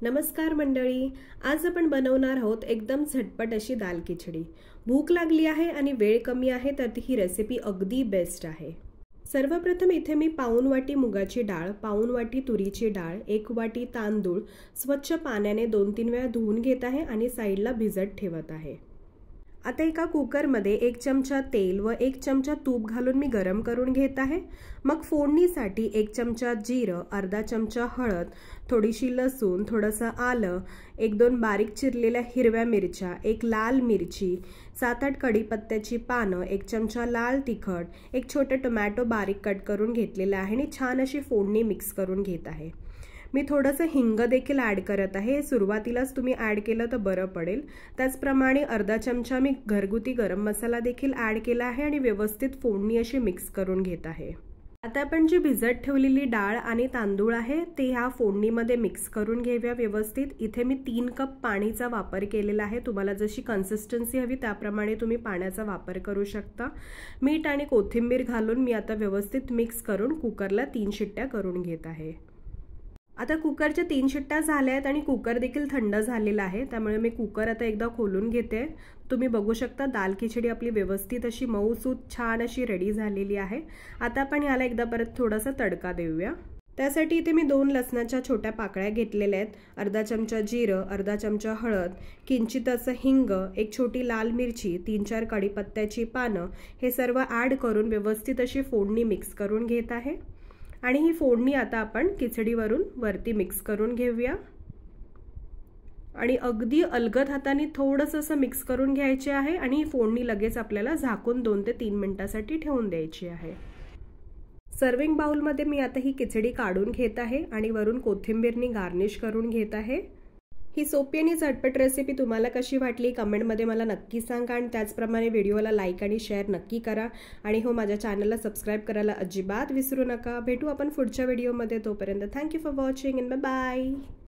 नमस्कार मंडळी, आज आपण बनवणार आहोत एकदम झटपट अशी दाल खिचडी। भूक लागली आहे आणि वेळ कमी आहे तर ही रेसिपी अगदी बेस्ट आहे। सर्वप्रथम इथे मी पाऊण वाटी मुगाची डाळ, पाऊण वाटी तुरीची डाळ, 1 वाटी तांदूळ स्वच्छ पाण्याने 2-3 वेळा धुवून घेत आहे आणि साइडला भिजत ठेवत आहे। आता एका कुकरमध्ये 1 चमचा तेल व 1 चमचा तूप घालून मी गरम करून घेत आहे। मग फोडणीसाठी 1 चमचा जिरं, अर्धा चमचा हळद, थोडीशी लसूण, थोडंसं आलं, 1-2 बारीक चिरलेल्या हिरव्या मिरच्या, 1 लाल मिरची, 7-8 कढीपत्त्याची पानं, 1 चमचा लाल तिखट, 1 छोटे टोमॅटो बारीक कट करून घेतलेले आहे आणि छान अशी फोडणी मिक्स करून घेत आहे। मी थोडंसं हिंग देखील ॲड करत आहे। सुरुवातीलाच तुम्ही ॲड केलं तर बरं पडेल। त्याचप्रमाणे अर्धा चमचा मी घरगुती गरम मसाला देखील ॲड केला आहे आणि व्यवस्थित फोडणी अशी मिक्स करून घेत आहे। आता आपण जी भिजत ठेवलेली डाळ आणि तांदूळ आहे ते ह्या फोडणीमध्ये मिक्स करून घेऊया व्यवस्थित। इथे मी 3 कप पाणीचा वापर केलेला आहे। तुम्हाला जशी कन्सिस्टन्सी हवी त्याप्रमाणे तुम्ही पाण्याचा वापर करू शकता। मीठ आणि कोथिंबीर घालून मी आता व्यवस्थित मिक्स करून कुकरला 3 शिट्ट्या करून घेत आहे। आता कुकरच्या 3 शिट्ट्या झाल्या आहेत आणि कुकर देखील थंड झालेला आहे, त्यामुळे मी कुकर आता एकदा खोलून घेते। तुम्ही बघू शकता दाल खिचडी आपली व्यवस्थित अशी मऊसूत छान अशी रेडी झालेली आहे। आता आपण याला एकदा परत थोडासा तडका देऊया। त्यासाठी इथे मी 2 लसणाच्या छोट्या पाकळ्या घेतलेल्या आहेत, अर्धा चमचा जिरं, अर्धा चमचा हळद, किंचित असं हिंग, 1 छोटी लाल मिरची, 3-4 कढीपत्त्याची पानं हे सर्व ॲड करून व्यवस्थित अशी फोडणी मिक्स करून घेत आहे। आणि ही फोडणी आता आपण खिचडीवरून वरती मिक्स करून घेऊया आणि अगदी अलगद हाताने थोडंसं असं मिक्स करून घ्यायचे आहे आणि ही फोडणी लगेच आपल्याला झाकून 2 ते 3 मिनिटांसाठी ठेवून द्यायची आहे। सर्विंग बाउलमध्ये मी आता ही खिचडी काढून घेत आहे आणि वरून कोथिंबीरनी गार्निश करून घेत आहे। ही सोपी आणि झटपट रेसिपी तुम्हाला कशी वाटली कमेंटमध्ये मला नक्की सांगा आणि त्याचप्रमाणे व्हिडिओला लाईक आणि शेअर नक्की करा आणि हो माझ्या चॅनलला सबस्क्राइब करायला अजिबात विसरू नका। भेटू आपण पुढच्या व्हिडिओमध्ये, तोपर्यंत thank you for watching and bye bye.